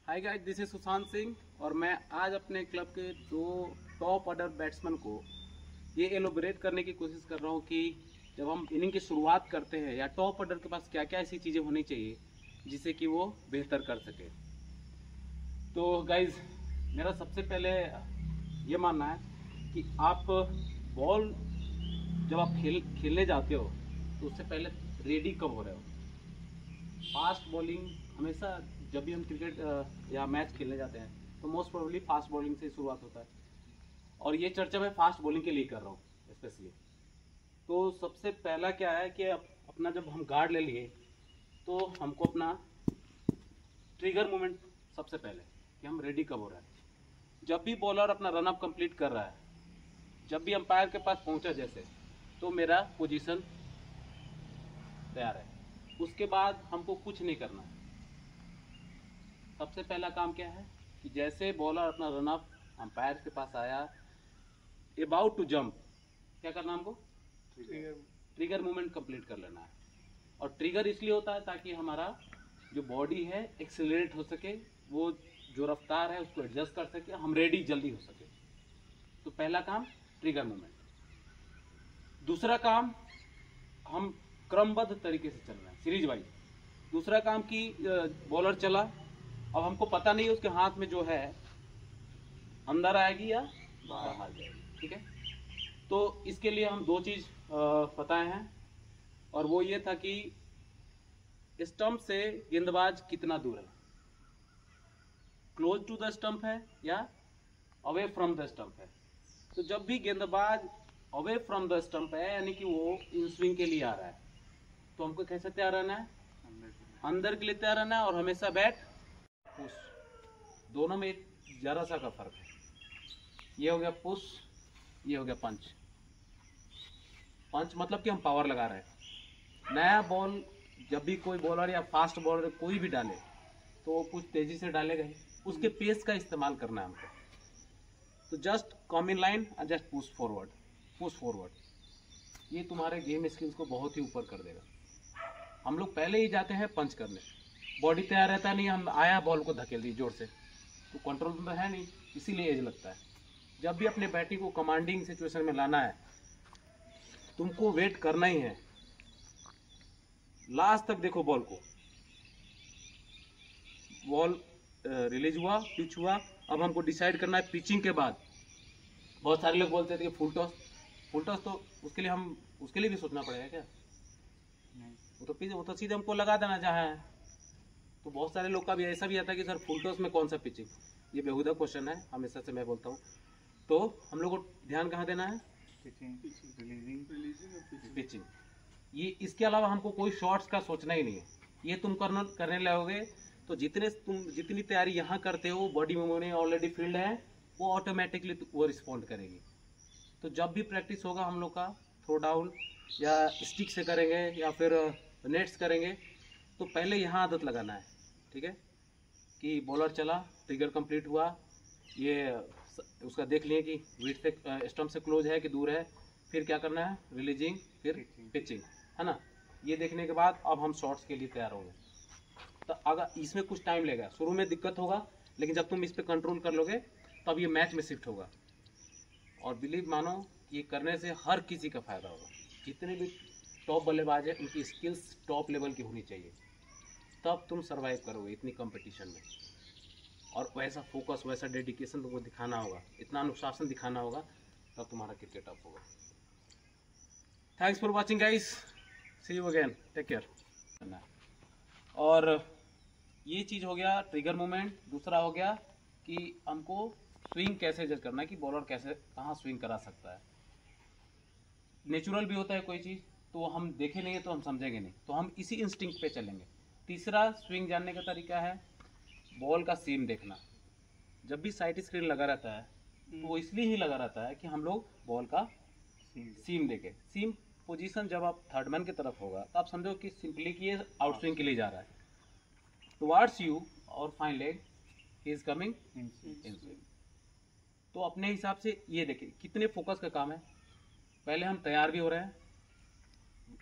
Hi guys, this is Sushant Singh और मैं आज अपने क्लब के दो टॉप ऑर्डर बैट्समैन को ये एलोबरेट करने की कोशिश कर रहा हूँ कि जब हम इनिंग की शुरुआत करते हैं या टॉप ऑर्डर के पास क्या क्या ऐसी चीज़ें होनी चाहिए जिससे कि वो बेहतर कर सके। तो गाइस, मेरा सबसे पहले ये मानना है कि आप बॉल जब आप खेलने जाते हो तो उससे पहले रेडी कब हो रहे हो। फास्ट बॉलिंग हमेशा जब भी हम क्रिकेट या मैच खेलने जाते हैं तो मोस्ट प्रोबेबली फास्ट बॉलिंग से शुरुआत होता है और ये चर्चा मैं फास्ट बॉलिंग के लिए कर रहा हूँ स्पेशली। तो सबसे पहला क्या है कि अपना जब हम गार्ड ले लिए तो हमको अपना ट्रिगर मूवमेंट सबसे पहले कि हम रेडी कब हो रहा है। जब भी बॉलर अपना रन अप कंप्लीट कर रहा है, जब भी अंपायर के पास पहुंचा जैसे, तो मेरा पोजीशन तैयार है। उसके बाद हमको कुछ नहीं करना है। सबसे पहला काम क्या है कि जैसे बॉलर अपना रन अप अंपायर के पास आया, अबाउट टू जंप, क्या करना हमको ट्रिगर मूवमेंट कंप्लीट कर लेना है। और ट्रिगर इसलिए होता है ताकि हमारा जो बॉडी है एक्सेलरेट हो सके, वो जो रफ्तार है उसको एडजस्ट कर सके, हम रेडी जल्दी हो सके। तो पहला काम ट्रिगर मूवमेंट। दूसरा काम, हम क्रमबद्ध तरीके से चल रहे हैं सीरीज वाइज। दूसरा काम कि बॉलर चला, अब हमको पता नहीं है उसके हाथ में जो है अंदर आएगी या बाहर जाएगी, ठीक है। तो इसके लिए हम दो चीज बताए हैं और वो ये था कि स्टंप से गेंदबाज कितना दूर है, क्लोज टू द स्टंप है या अवे फ्रॉम द स्टंप है। तो जब भी गेंदबाज अवे फ्रॉम द स्टंप है यानी कि वो इन स्विंग के लिए आ रहा है, तो हमको कैसे तैयार रहना है, अंदर के लिए तैयार रहना है। और हमेशा बैट पुश, दोनों में एक जरा सा का फर्क है। ये हो गया पुश, ये हो गया पंच। पंच मतलब कि हम पावर लगा रहे हैं। नया बॉल जब भी कोई बॉलर या फास्ट बॉलर कोई भी डाले तो वो कुछ तेजी से डालेगा ही, उसके पेस का इस्तेमाल करना है हमको। तो जस्ट कम इन लाइन और just push forward, push forward. ये तुम्हारे गेम स्किल्स को बहुत ही ऊपर कर देगा। हम लोग पहले ही जाते हैं पंच करने, बॉडी तैयार रहता नहीं, हम आया बॉल को धकेल दी जोर से, तो कंट्रोल में है नहीं, इसीलिए एज लगता है। जब भी अपने बैटिंग को कमांडिंग सिचुएशन में लाना है, तुमको वेट करना ही है। लास्ट तक देखो बॉल को, बॉल रिलीज हुआ, पिच हुआ। अब हमको डिसाइड करना है पिचिंग के बाद। बहुत सारे लोग बोलते थे कि फुल टॉस, फुल टॉस तो उसके लिए भी सोचना पड़ेगा क्या? नहीं, वो तो सीधे हमको लगा देना जहाँ है। तो बहुत सारे लोग का भी ऐसा भी आता है कि सर फुल टॉस में कौन सा पिचिंग, ये बेहुदा क्वेश्चन है, हमेशा से मैं बोलता हूँ। तो हम लोग को ध्यान कहाँ देना है, पिचिंग। ये इसके अलावा हमको कोई शॉट्स का सोचना ही नहीं है। ये तुम करने लगोगे तो जितनी तैयारी यहाँ करते हो, बॉडी में ऑलरेडी फील्ड है, वो ऑटोमेटिकली वो रिस्पॉन्ड करेगी। तो जब भी प्रैक्टिस होगा हम लोग का थ्रो डाउन या स्टिक से करेंगे या फिर नेट्स करेंगे, तो पहले यहाँ आदत लगाना है, ठीक है। कि बॉलर चला, ट्रिगर कंप्लीट हुआ, ये उसका देख लिए कि विड से स्टंप से क्लोज है कि दूर है, फिर क्या करना है, रिलीजिंग, फिर पिचिंग, है ना। ये देखने के बाद अब हम शॉट्स के लिए तैयार होंगे। तो अगर इसमें कुछ टाइम लगेगा, शुरू में दिक्कत होगा, लेकिन जब तुम इस पर कंट्रोल कर लोगे तब ये मैच में शिफ्ट होगा। और बिलीव मानो ये करने से हर किसी का फायदा होगा। जितने भी टॉप बल्लेबाज है उनकी स्किल्स टॉप लेवल की होनी चाहिए, तब तुम सरवाइव करोगे इतनी कंपटीशन में। और वैसा फोकस, वैसा डेडिकेशन तुमको दिखाना होगा, इतना अनुशासन दिखाना होगा, तब तुम्हारा क्रिकेट अप होगा। Thanks for watching guys, see you again, take care. और ये चीज़ हो गया ट्रिगर मूवमेंट। दूसरा हो गया कि हमको स्विंग कैसे जज करना है कि बॉलर कैसे कहाँ स्विंग करा सकता है। नेचुरल भी होता है कोई चीज़, तो हम देखे नहीं है तो हम समझेंगे नहीं, तो हम इसी इंस्टिंक्ट पे चलेंगे। तीसरा स्विंग जानने का तरीका है बॉल का सीम देखना। जब भी साइड स्क्रीन लगा रहता है तो वो इसलिए ही लगा रहता है कि हम लोग बॉल का सीम देखें। सीम पोजीशन जब आप थर्ड मैन की तरफ होगा तो आप समझो कि सिंपली कि ये आउट स्विंग के लिए जा रहा है टुवर्ड्स यू और fine leg is coming in swing. तो अपने हिसाब से ये देखिए कितने फोकस का काम है। पहले हम तैयार भी हो रहे हैं,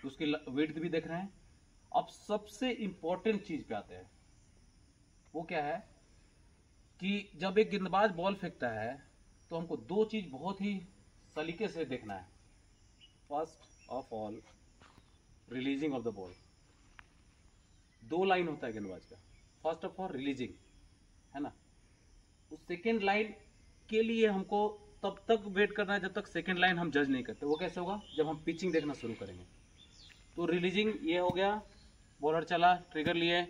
उसकी विड्थ भी देख रहे हैं। अब सबसे इंपॉर्टेंट चीज पे आते हैं, वो क्या है, कि जब एक गेंदबाज बॉल फेंकता है तो हमको दो चीज बहुत ही सलीके से देखना है। First of all releasing of the ball. दो लाइन होता है गेंदबाज का। फर्स्ट ऑफ ऑल रिलीजिंग, है ना। उस सेकेंड लाइन के लिए हमको तब तक वेट करना है जब तक सेकेंड लाइन हम जज नहीं करते। वो कैसे होगा? जब हम पिचिंग देखना शुरू करेंगे। तो रिलीजिंग ये हो गया, बॉलर चला, ट्रिगर लिए,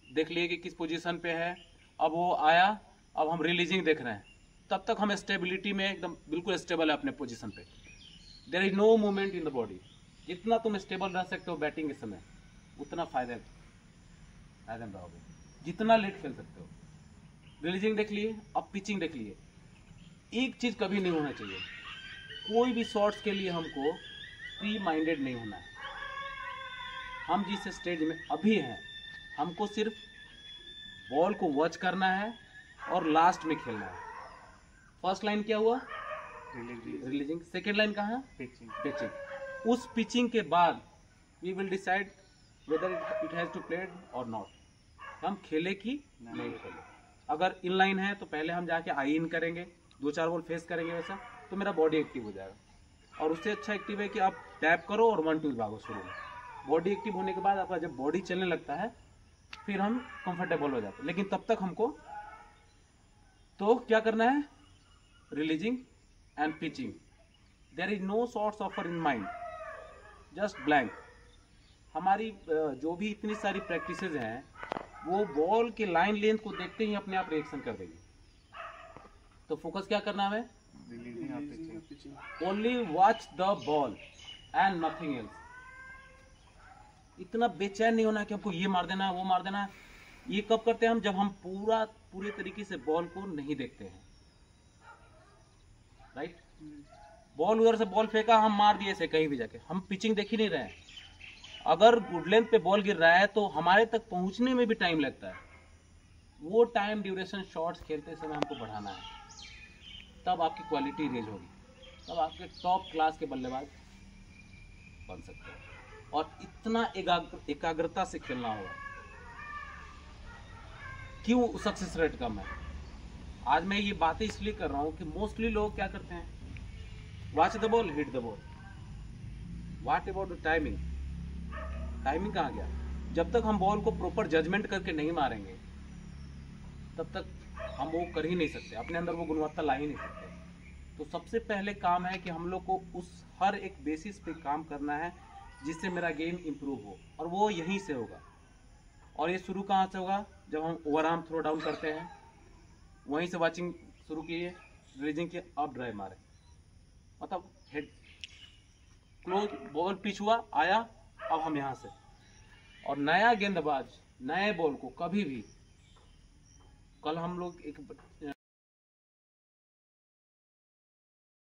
देख लिए कि किस पोजीशन पे है, अब वो आया, अब हम रिलीजिंग देख रहे हैं। तब तक हम स्टेबिलिटी में एकदम बिल्कुल स्टेबल है अपने पोजीशन पे। There is no movement in the body. जितना तुम स्टेबल रह सकते हो बैटिंग के समय, उतना फायदे में रहोगे, जितना लेट खेल सकते हो। रिलीजिंग देख लिए, अब पिचिंग देख लिए। एक चीज कभी नहीं होना चाहिए, कोई भी शॉट्स के लिए हमको प्री माइंडेड नहीं होना है। हम जिस स्टेज में अभी हैं, हमको सिर्फ बॉल को वॉच करना है और लास्ट में खेलना है। फर्स्ट लाइन क्या हुआ? रिलीजिंग। सेकेंड लाइन कहाँ? पिचिंग। उस पिचिंग के बाद we will decide whether it has to played और नॉट, हम खेले कि नहीं खेले। अगर इन लाइन है तो पहले हम जाके आई इन करेंगे, 2-4 बॉल फेस करेंगे वैसा, तो मेरा बॉडी एक्टिव हो जाएगा। और उससे अच्छा एक्टिव है कि आप टैप करो और 1-2 भागो शुरू में। बॉडी एक्टिव होने के बाद आपका जब बॉडी चलने लगता है फिर हम कंफर्टेबल हो जाते हैं। लेकिन तब तक हमको तो क्या करना है? Releasing and pitching. There is no shots offer in mind, just blank. हमारी जो भी इतनी सारी प्रैक्टिसेज हैं वो बॉल के लाइन लेंथ को देखते ही अपने आप रिएक्शन कर देगी। तो फोकस क्या करना है? Only watch the ball and nothing else. इतना बेचैन नहीं होना कि हमको ये मार देना है, वो मार देना है। ये कब करते हैं हम? जब हम पूरे तरीके से बॉल को नहीं देखते हैं, राइट। बॉल उधर से बॉल फेंका, हम मार दिए से कहीं भी जाके, हम पिचिंग देख ही नहीं रहे हैं। अगर गुड लेंथ पे बॉल गिर रहा है तो हमारे तक पहुंचने में भी टाइम लगता है। वो टाइम ड्यूरेशन शॉट्स खेलते समय हमको बढ़ाना है, तब आपकी क्वालिटी रेज होगी, तब आपके टॉप क्लास के बल्लेबाज बन सकते हैं। और इतना एकाग्रता से खेलना होगा। क्यों सक्सेस रेट कम है? आज मैं ये बातें इसलिए कर रहा हूं कि मोस्टली लोग क्या करते हैं? Watch the ball, hit the ball. What about the timing? Timing कहाँ गया? जब तक हम बॉल को प्रॉपर जजमेंट करके नहीं मारेंगे तब तक हम वो कर ही नहीं सकते, अपने अंदर वो गुणवत्ता ला ही नहीं सकते। तो सबसे पहले काम है कि हम लोग को उस हर एक बेसिस पे काम करना है जिससे मेरा गेम इंप्रूव हो, और वो यहीं से होगा। और ये शुरू कहाँ से होगा? जब हम ओवरआर्म थ्रो डाउन करते हैं, वहीं से वॉचिंग शुरू किए, रिलीजिंग किए, अब ड्राइव मारे, मतलब हेड क्लोज, बॉल पिच हुआ, आया, अब हम यहाँ से। और नया गेंदबाज नए बॉल को कभी भी, कल हम लोग एक